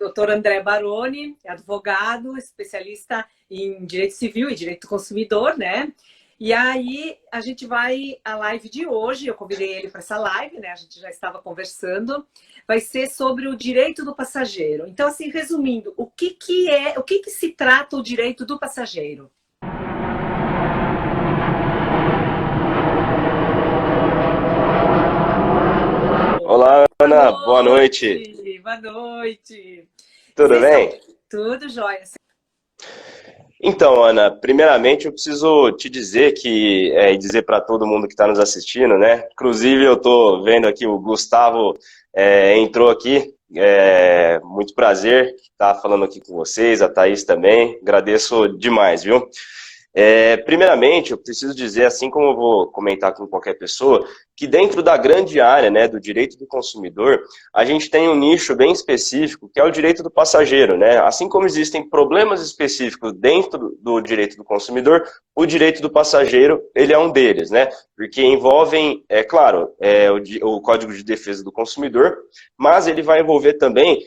Dr. André Baroni, advogado, especialista em direito civil e direito do consumidor, né? E aí a gente vai, a live de hoje, eu convidei ele para essa live, né? A gente já estava conversando, vai ser sobre o direito do passageiro. Então, assim, resumindo, o que se trata o direito do passageiro? Olá, Ana, boa noite. Boa noite. Tudo bem? Tudo jóia. Então, Ana, primeiramente eu preciso te dizer e dizer para todo mundo que está nos assistindo, né? Inclusive eu estou vendo aqui o Gustavo entrou aqui, muito prazer estar falando aqui com vocês, a Thaís também, agradeço demais, viu? Primeiramente, eu preciso dizer, assim como eu vou comentar com qualquer pessoa, que dentro da grande área, né, do direito do consumidor, a gente tem um nicho bem específico, que é o direito do passageiro, né? Assim como existem problemas específicos dentro do direito do consumidor, o direito do passageiro, ele é um deles, né? Porque envolvem, claro, o Código de Defesa do Consumidor, mas ele vai envolver também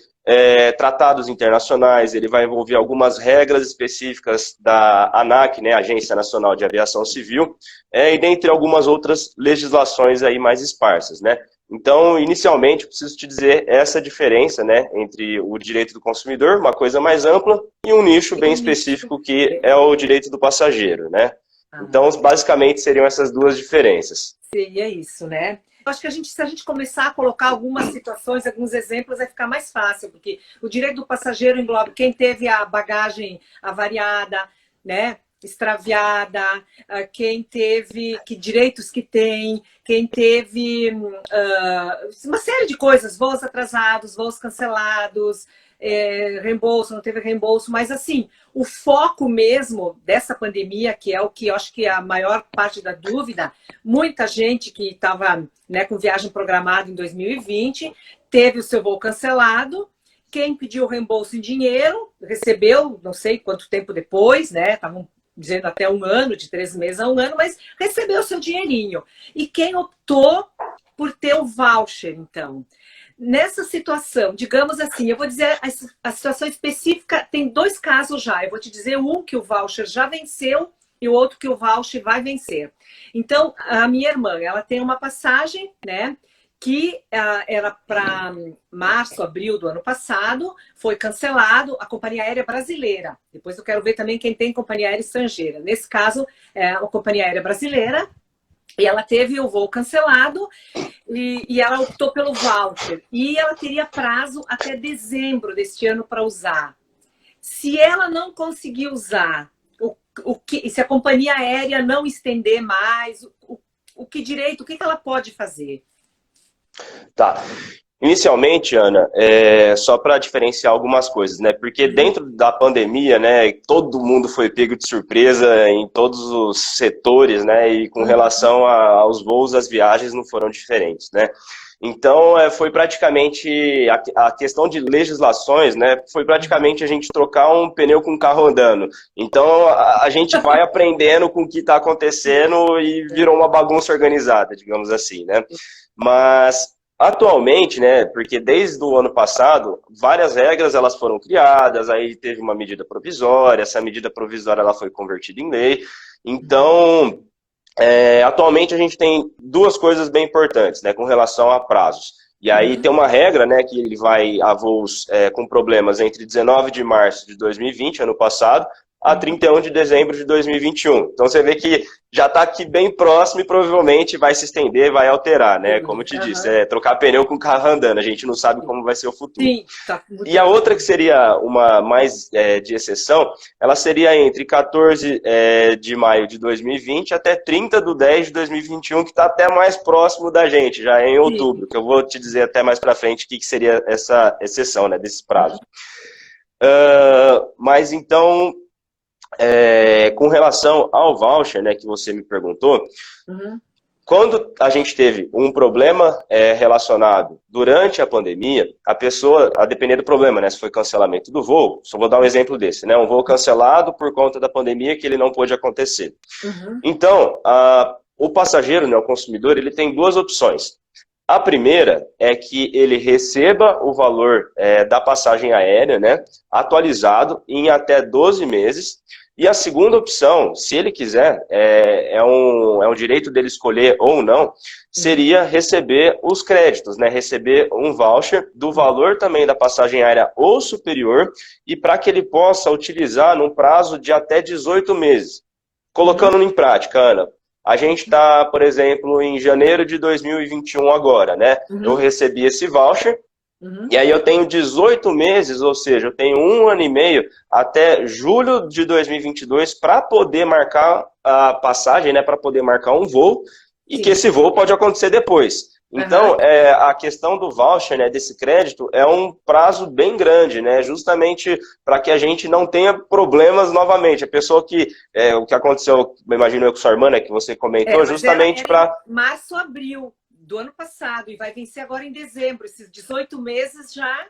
tratados internacionais, ele vai envolver algumas regras específicas da ANAC, né, Agência Nacional de Aviação Civil, e dentre algumas outras legislações aí mais esparsas, né. Então, inicialmente, preciso te dizer essa diferença, né, entre o direito do consumidor, uma coisa mais ampla, e um nicho bem específico que é o direito do passageiro, né. Então, basicamente, seriam essas duas diferenças. Seria isso, né? Eu acho que se a gente começar a colocar algumas situações, alguns exemplos, vai ficar mais fácil, porque o direito do passageiro engloba quem teve a bagagem avariada, né, extraviada, quem teve, que direitos que tem, quem teve uma série de coisas, voos atrasados, voos cancelados, reembolso, não teve reembolso, mas assim, o foco mesmo dessa pandemia, que é o que eu acho que é a maior parte da dúvida, muita gente que estava, né, com viagem programada em 2020, teve o seu voo cancelado, quem pediu reembolso em dinheiro, recebeu, não sei quanto tempo depois, né, estavam dizendo até 1 ano, de 3 meses a 1 ano, mas recebeu o seu dinheirinho. E quem optou por ter o voucher, então? Nessa situação, digamos assim, eu vou dizer a situação específica, tem 2 casos já. Eu vou te dizer um que o voucher já venceu e o outro que o voucher vai vencer. Então, a minha irmã, ela tem uma passagem, né, que era para março, abril do ano passado, foi cancelado a companhia aérea brasileira. Depois eu quero ver também quem tem companhia aérea estrangeira. Nesse caso, é a companhia aérea brasileira. E ela teve o voo cancelado e ela optou pelo voucher. E ela teria prazo até dezembro deste ano para usar. Se ela não conseguir usar, se a companhia aérea não estender mais, o que ela pode fazer? Tá. Inicialmente, Ana, só para diferenciar algumas coisas, né? Porque dentro da pandemia, né, todo mundo foi pego de surpresa em todos os setores, né? E com relação aos voos, as viagens não foram diferentes, né? Então, foi praticamente, a questão de legislações, né, foi praticamente a gente trocar um pneu com um carro andando. Então, a gente vai aprendendo com o que está acontecendo e virou uma bagunça organizada, digamos assim, né? Mas atualmente, né, porque desde o ano passado, várias regras elas foram criadas, aí teve uma medida provisória, essa medida provisória ela foi convertida em lei. Então, atualmente a gente tem 2 coisas bem importantes, né, com relação a prazos. E aí tem uma regra, né, que ele vai a voos com problemas entre 19 de março de 2020, ano passado, a 31 de dezembro de 2021. Então você vê que já está aqui bem próximo e provavelmente vai se estender, vai alterar, né? Como eu te disse, trocar pneu com carro andando, a gente não sabe como vai ser o futuro. Sim, tá. E a outra que seria uma mais de exceção, ela seria entre 14 de maio de 2020 até 30 de 10 de 2021, que está até mais próximo da gente, já é em outubro, que eu vou te dizer até mais para frente o que seria essa exceção, né, desse prazo. Mas então, com relação ao voucher, né, que você me perguntou, quando a gente teve um problema relacionado durante a pandemia, a pessoa, a depender do problema, né, se foi cancelamento do voo, só vou dar um exemplo desse, né, um voo cancelado por conta da pandemia que ele não pôde acontecer. Então, o passageiro, né, o consumidor, ele tem 2 opções. A primeira é que ele receba o valor da passagem aérea, né, atualizado em até 12 meses. E a segunda opção, se ele quiser, é um direito dele escolher ou não, seria receber os créditos, né, receber um voucher do valor também da passagem aérea ou superior, e para que ele possa utilizar num prazo de até 18 meses. Colocando em prática, Ana, a gente está, por exemplo, em janeiro de 2021 agora, né? Eu recebi esse voucher, e aí eu tenho 18 meses, ou seja, eu tenho 1 ano e meio até julho de 2022 para poder marcar a passagem, né? Para poder marcar um voo, e que esse voo pode acontecer depois. Então, a questão do voucher, né, desse crédito, é um prazo bem grande, né, justamente para que a gente não tenha problemas novamente. A pessoa que, o que aconteceu, imagino eu com sua irmã, né, que você comentou, justamente para... Março, abril do ano passado, e vai vencer agora em dezembro. Esses 18 meses já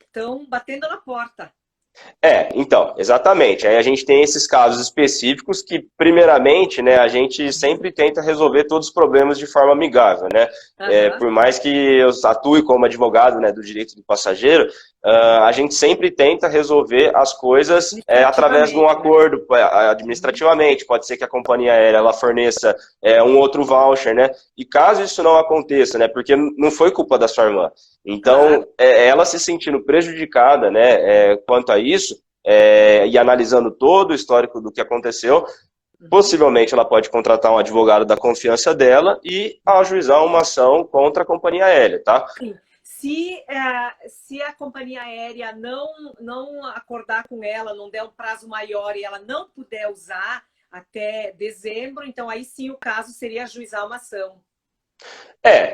estão batendo na porta. Então, exatamente. Aí a gente tem esses casos específicos que, primeiramente, né, a gente sempre tenta resolver todos os problemas de forma amigável, né? Por mais que eu atue como advogado, né, do direito do passageiro, a gente sempre tenta resolver as coisas através de um acordo, administrativamente. Pode ser que a companhia aérea ela forneça um outro voucher, né? E caso isso não aconteça, né, porque não foi culpa da sua irmã, então, ela se sentindo prejudicada, né, quanto a isso, e analisando todo o histórico do que aconteceu, possivelmente ela pode contratar um advogado da confiança dela e ajuizar uma ação contra a companhia aérea, tá? Sim. Se a companhia aérea não acordar com ela, não der um prazo maior e ela não puder usar até dezembro, então aí sim o caso seria ajuizar uma ação.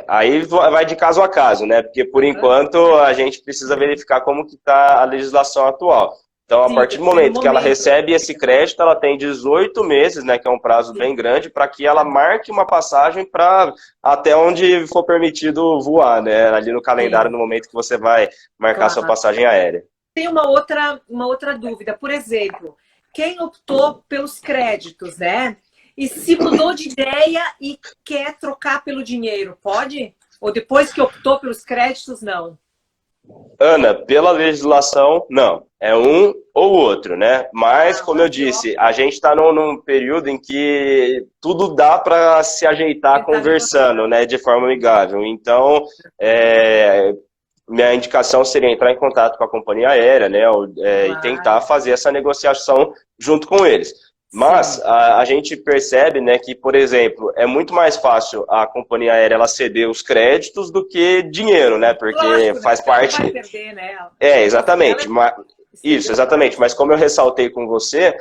Aí vai de caso a caso, né? Porque por enquanto a gente precisa verificar como que está a legislação atual. Então, a partir do momento que ela recebe esse crédito, ela tem 18 meses, né, que é um prazo bem grande, para que ela marque uma passagem para até onde for permitido voar, né? Ali no calendário, no momento que você vai marcar sua passagem aérea. Tem uma outra dúvida. Por exemplo, quem optou pelos créditos, né? E se mudou de ideia e quer trocar pelo dinheiro, pode? Ou depois que optou pelos créditos, não? Ana, pela legislação, não. É um ou outro, né? Mas, como eu disse, a gente está num período em que tudo dá para se ajeitar conversando, né? De forma amigável. Então, minha indicação seria entrar em contato com a companhia aérea, né? E tentar fazer essa negociação junto com eles. Mas a gente percebe, né, que, por exemplo, é muito mais fácil a companhia aérea ela ceder os créditos do que dinheiro, né? Porque lógico, faz parte... Não vai perder, né? Exatamente. Isso, exatamente. Mas como eu ressaltei com você,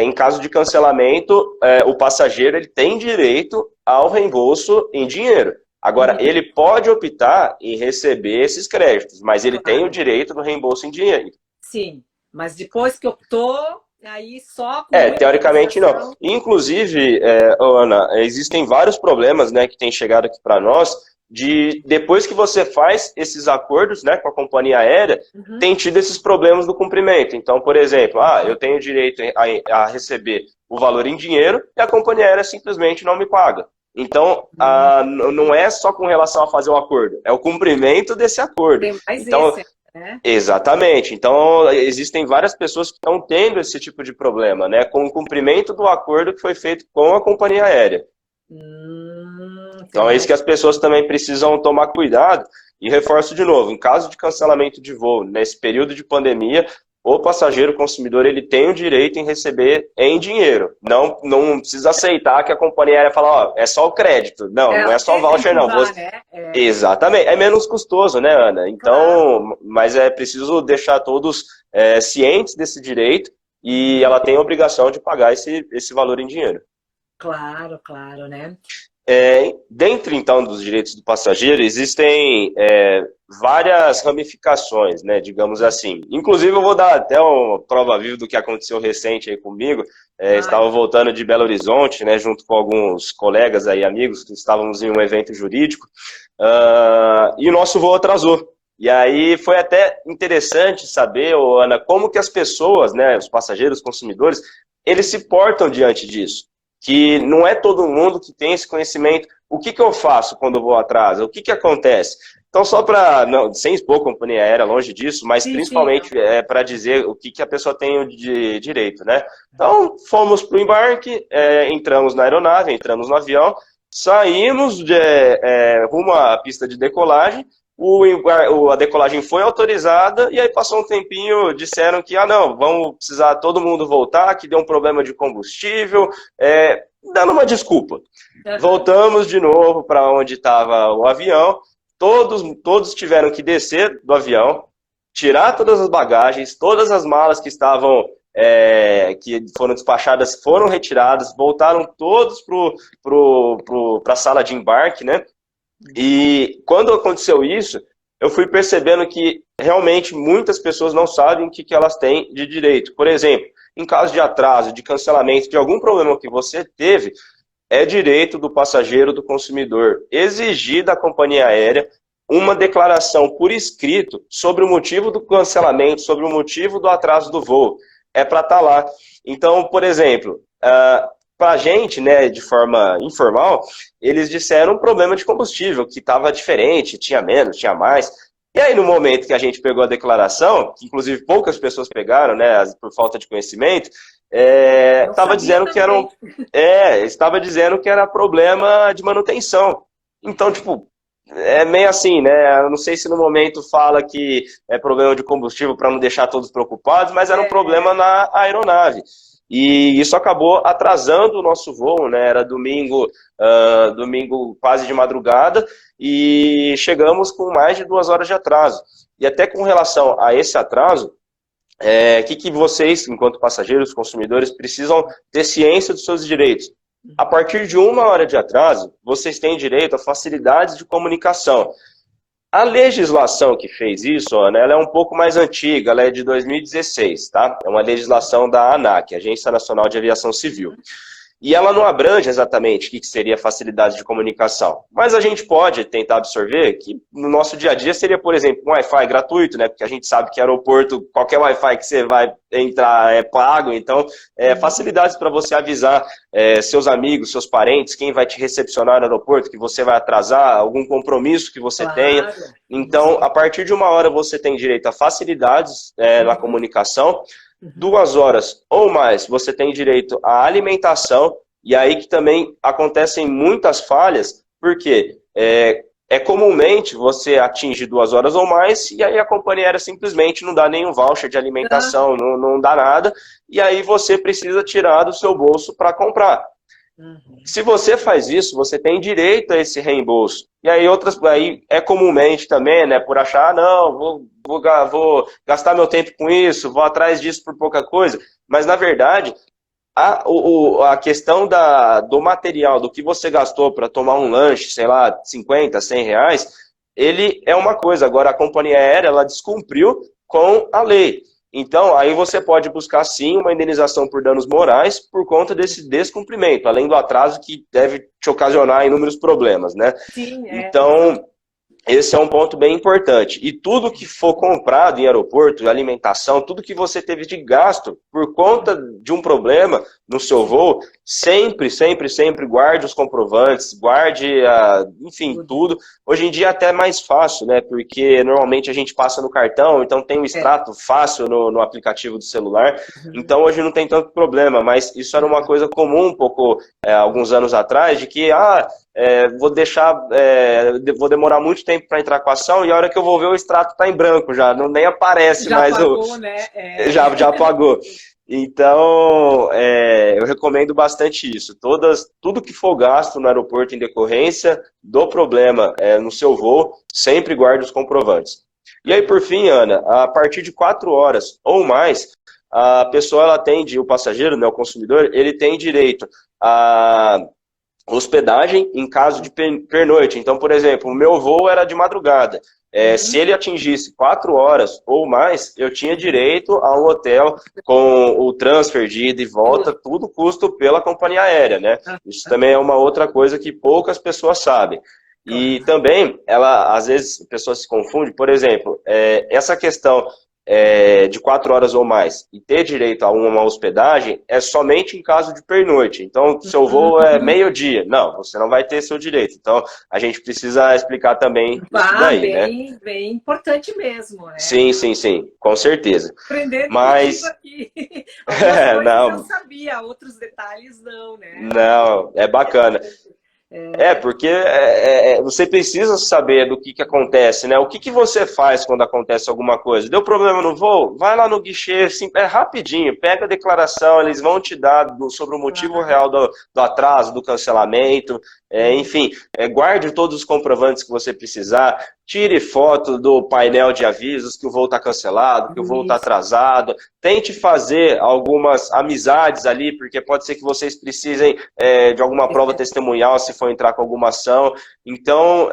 em caso de cancelamento, o passageiro ele tem direito ao reembolso em dinheiro. Agora, ele pode optar em receber esses créditos, mas ele tem o direito do reembolso em dinheiro. Sim, mas depois que optou... Aí só teoricamente não. Inclusive, Ana, existem vários problemas, né, que têm chegado aqui para nós, depois que você faz esses acordos, né, com a companhia aérea, tem tido esses problemas do cumprimento. Então, por exemplo, eu tenho direito a receber o valor em dinheiro e a companhia aérea simplesmente não me paga. Então, não é só com relação a fazer o acordo, é o cumprimento desse acordo. Tem mais então, exatamente. Então, existem várias pessoas que estão tendo esse tipo de problema, né? Com o cumprimento do acordo que foi feito com a companhia aérea. Então, é isso que as pessoas também precisam tomar cuidado. E reforço de novo, em caso de cancelamento de voo, nesse período de pandemia, o passageiro consumidor ele tem o direito em receber em dinheiro. Não precisa aceitar que a companhia aérea fala, é só o crédito. Não é só o voucher, não. Exatamente. É menos custoso, né, Ana? Então, mas é preciso deixar todos cientes desse direito e ela tem a obrigação de pagar esse valor em dinheiro. Claro, né? Dentro, então, dos direitos do passageiro, existem várias ramificações, né, digamos assim. Inclusive, eu vou dar até uma prova viva do que aconteceu recente aí comigo. Estava voltando de Belo Horizonte, né, junto com alguns colegas aí, amigos, que estávamos em um evento jurídico, e o nosso voo atrasou. E aí foi até interessante saber, Ana, como que as pessoas, né, os passageiros, os consumidores, eles se portam diante disso. Que não é todo mundo que tem esse conhecimento. o que eu faço quando eu vou atrás? O que acontece? Então, só para, sem expor a companhia aérea, longe disso, mas principalmente para dizer o que a pessoa tem de direito, né? Então, fomos para o embarque, entramos na aeronave, entramos no avião, saímos rumo à pista de decolagem, a decolagem foi autorizada, e aí passou um tempinho, disseram que, não, vamos precisar todo mundo voltar, que deu um problema de combustível, dando uma desculpa. Voltamos de novo para onde estava o avião, todos tiveram que descer do avião, tirar todas as bagagens, todas as malas que estavam, que foram despachadas, foram retiradas, voltaram todos para a sala de embarque, né? E quando aconteceu isso, eu fui percebendo que realmente muitas pessoas não sabem o que elas têm de direito. Por exemplo, em caso de atraso, de cancelamento, de algum problema que você teve, é direito do passageiro, do consumidor, exigir da companhia aérea uma declaração por escrito sobre o motivo do cancelamento, sobre o motivo do atraso do voo. É para estar lá. Então, por exemplo, para a gente, né, de forma informal, eles disseram um problema de combustível, que estava diferente, tinha menos, tinha mais. E aí, no momento que a gente pegou a declaração, que inclusive poucas pessoas pegaram, né, por falta de conhecimento, estava dizendo que era problema de manutenção. Então, tipo, é meio assim, né? Eu não sei se no momento fala que é problema de combustível para não deixar todos preocupados, mas era um problema na aeronave. E isso acabou atrasando o nosso voo, né? Era domingo quase de madrugada, e chegamos com mais de 2 horas de atraso. E até com relação a esse atraso, o que vocês, enquanto passageiros, consumidores, precisam ter ciência dos seus direitos? A partir de 1 hora de atraso, vocês têm direito a facilidades de comunicação. A legislação que fez isso, Ana, ela é um pouco mais antiga, ela é de 2016, tá? É uma legislação da ANAC, Agência Nacional de Aviação Civil. E ela não abrange exatamente o que seria facilidade de comunicação. Mas a gente pode tentar absorver que no nosso dia a dia seria, por exemplo, um Wi-Fi gratuito, né? Porque a gente sabe que aeroporto, qualquer Wi-Fi que você vai entrar é pago. Então, facilidades para você avisar seus amigos, seus parentes, quem vai te recepcionar no aeroporto, que você vai atrasar, algum compromisso que você tenha. Então, a partir de 1 hora você tem direito a facilidades na comunicação. 2 horas ou mais, você tem direito à alimentação, e aí que também acontecem muitas falhas, porque comumente você atinge 2 horas ou mais, e aí a companhia aérea simplesmente não dá nenhum voucher de alimentação, não dá nada, e aí você precisa tirar do seu bolso para comprar. Se você faz isso, você tem direito a esse reembolso. E aí comumente também, né, por achar, não, vou gastar meu tempo com isso, vou atrás disso por pouca coisa. Mas, na verdade, a questão do material, do que você gastou para tomar um lanche, sei lá, 50, 100 reais, ele é uma coisa. Agora, a companhia aérea, ela descumpriu com a lei. Então, aí você pode buscar, sim, uma indenização por danos morais por conta desse descumprimento, além do atraso que deve te ocasionar inúmeros problemas, né? Sim, Então, esse é um ponto bem importante. E tudo que for comprado em aeroporto, alimentação, tudo que você teve de gasto por conta de um problema no seu voo, sempre guarde os comprovantes, guarde, enfim, tudo. Hoje em dia é até mais fácil, né? Porque normalmente a gente passa no cartão, então tem um extrato fácil no aplicativo do celular. Então hoje não tem tanto problema, mas isso era uma coisa comum um pouco, alguns anos atrás, de que, vou demorar muito tempo para entrar com a ação, e a hora que eu vou ver o extrato está em branco já, nem aparece já mais apagou, né? Já apagou. Então, eu recomendo bastante isso. Tudo que for gasto no aeroporto em decorrência do problema no seu voo, sempre guarde os comprovantes. E aí, por fim, Ana, a partir de 4 horas ou mais, a pessoa, o passageiro, né, o consumidor, ele tem direito a hospedagem em caso de pernoite. Então, por exemplo, o meu voo era de madrugada. Se ele atingisse 4 horas ou mais, eu tinha direito a um hotel com o transfer de ida e volta, tudo custo pela companhia aérea, né? Isso também é uma outra coisa que poucas pessoas sabem. E também, às vezes, a pessoa se confunde, por exemplo, essa questão de 4 horas ou mais e ter direito a uma hospedagem é somente em caso de pernoite. Então, seu voo é meio-dia. Não, você não vai ter seu direito. Então, a gente precisa explicar também isso daí, né? Bem importante mesmo, né? Sim, sim, sim, com certeza. Aprendendo contigo Mas, aqui. Algumas coisas eu não, sabia, outros detalhes não, né? não, é bacana. Porque você precisa saber do que acontece, né? O que você faz quando acontece alguma coisa? Deu problema no voo? Vai lá no guichê, assim, é rapidinho, pega a declaração, eles vão te dar sobre o motivo real do atraso, do cancelamento, enfim, guarde todos os comprovantes que você precisar, tire foto do painel de avisos que o voo está cancelado, que o voo está atrasado, tente fazer algumas amizades ali, porque pode ser que vocês precisem de alguma prova testemunhal se for entrar com alguma ação. Então,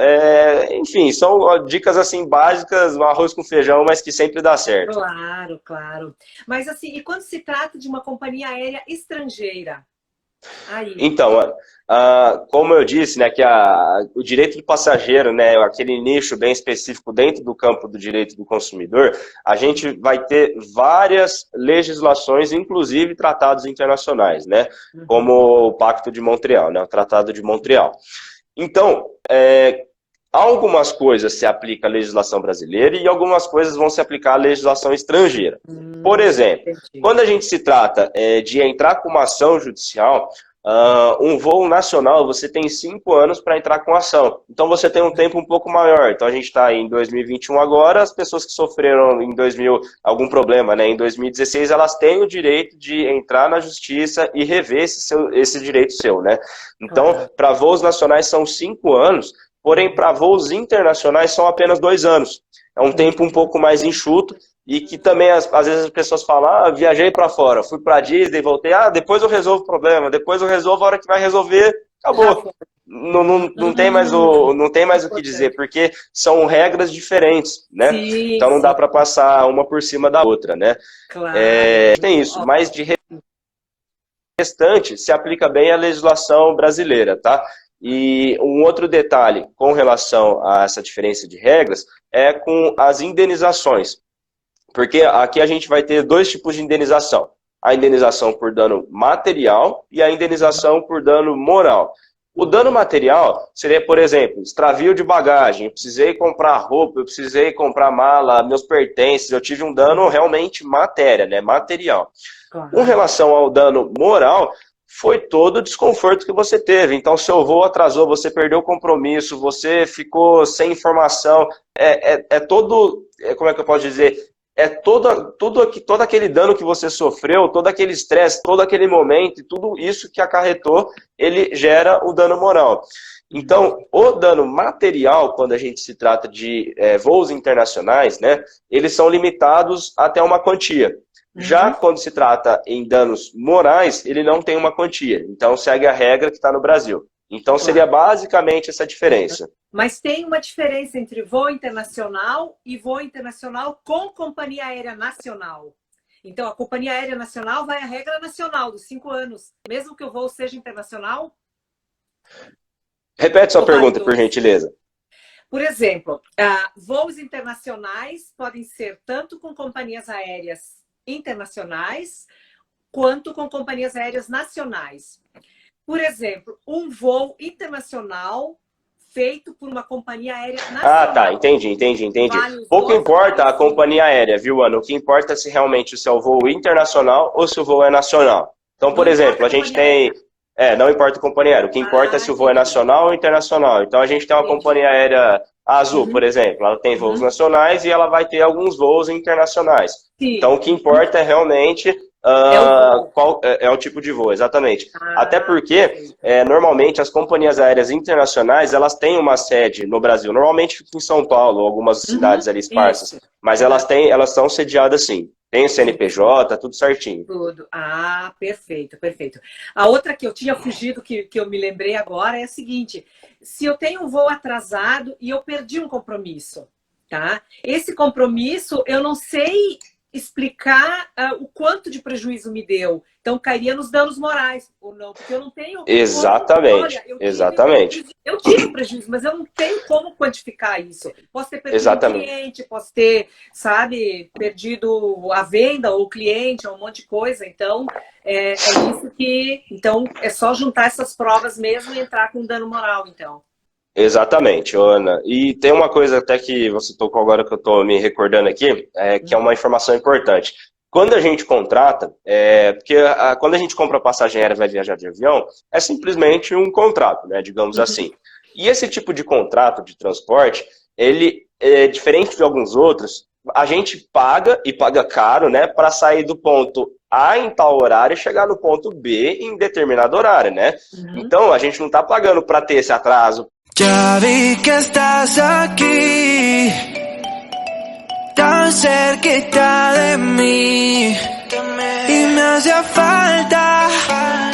enfim, são dicas assim básicas, um arroz com feijão, mas que sempre dá certo. Claro, claro. Mas assim, e quando se trata de uma companhia aérea estrangeira? Aí. Então, como eu disse, né, que o direito do passageiro, né, aquele nicho bem específico dentro do campo do direito do consumidor, a gente vai ter várias legislações, inclusive tratados internacionais, né, como o Pacto de Montreal, né, o Tratado de Montreal. Então, algumas coisas se aplica à legislação brasileira e algumas coisas vão se aplicar à legislação estrangeira. Por exemplo, quando a gente se trata de entrar com uma ação judicial, um voo nacional, você tem 5 anos para entrar com ação. Então você tem um tempo um pouco maior. Então a gente está em 2021 agora, as pessoas que sofreram em 2000 algum problema, né, em 2016, elas têm o direito de entrar na justiça e rever esse direito seu, né? Então, para voos nacionais são 5 anos, porém para voos internacionais são apenas 2 anos. É um tempo um pouco mais enxuto. E que também, às vezes, as pessoas falam, viajei para fora, fui para Disney, voltei, depois eu resolvo o problema, depois eu resolvo a hora que vai resolver, acabou. Não tem mais o que dizer, porque são regras diferentes, né? Sim, então não dá para passar uma por cima da outra, né? Claro. Tem isso, mas de restante se aplica bem a legislação brasileira, tá? E um outro detalhe com relação a essa diferença de regras é com as indenizações. Porque aqui a gente vai ter 2 tipos de indenização. A indenização por dano material e a indenização por dano moral. O dano material seria, por exemplo, extravio de bagagem, eu precisei comprar roupa, eu precisei comprar mala, meus pertences, eu tive um dano realmente matéria, né, material. Com relação ao dano moral, foi todo o desconforto que você teve. Então, seu voo atrasou, você perdeu o compromisso, você ficou sem informação, como é que eu posso dizer? Todo aquele dano que você sofreu, todo aquele estresse, todo aquele momento, e tudo isso que acarretou, ele gera o dano moral. Então, o dano material, quando a gente se trata de voos internacionais, né, eles são limitados até uma quantia. Já quando se trata em danos morais, ele não tem uma quantia. Então, segue a regra que está no Brasil. Então, seria basicamente essa diferença. Mas tem uma diferença entre voo internacional e voo internacional com companhia aérea nacional. Então, a companhia aérea nacional vai à regra nacional dos 5 anos, mesmo que o voo seja internacional? Repete sua pergunta, por gentileza. Por exemplo, voos internacionais podem ser tanto com companhias aéreas internacionais quanto com companhias aéreas nacionais. Por exemplo, um voo internacional feito por uma companhia aérea nacional. Tá, entendi. Pouco importa a companhia aérea, viu, Ana? O que importa é se realmente o seu voo é internacional ou se o voo é nacional. Então, por exemplo, a gente tem... não importa a companhia aérea. O que importa é se o voo é nacional ou internacional. Então, a gente tem uma companhia aérea Azul, por exemplo. Ela tem voos nacionais e ela vai ter alguns voos internacionais. Sim. Então, o que importa é realmente... qual é o tipo de voo, exatamente. Até porque, normalmente, as companhias aéreas internacionais, elas têm uma sede no Brasil. Normalmente fica em São Paulo, algumas cidades ali esparsas. Mas elas são sediadas sim. Tem o CNPJ, tudo certinho. Tudo. Perfeito, perfeito. A outra que eu tinha fugido, que eu me lembrei agora, é a seguinte. Se eu tenho um voo atrasado e eu perdi um compromisso, tá? Esse compromisso, eu não sei explicar o quanto de prejuízo me deu. Então, cairia nos danos morais, ou não, porque eu não tenho... Exatamente, Olha, exatamente. Eu tive prejuízo, mas eu não tenho como quantificar isso. Posso ter perdido um cliente, posso ter, sabe, perdido a venda ou o cliente, ou um monte de coisa. Então, é isso que... Então, é só juntar essas provas mesmo e entrar com dano moral, então. Exatamente, Ana. E tem uma coisa até que você tocou agora que eu estou me recordando aqui, que é uma informação importante. Quando a gente contrata, porque quando a gente compra passagem aérea e vai viajar de avião, é simplesmente um contrato, né, digamos assim. E esse tipo de contrato de transporte, ele é diferente de alguns outros, a gente paga e paga caro, né, para sair do ponto A em tal horário e chegar no ponto B em determinado horário, né? Então, a gente não está pagando para ter esse atraso. Ya vi que estás aquí, tan cerquita de mí, y me hacía falta,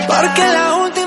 porque la última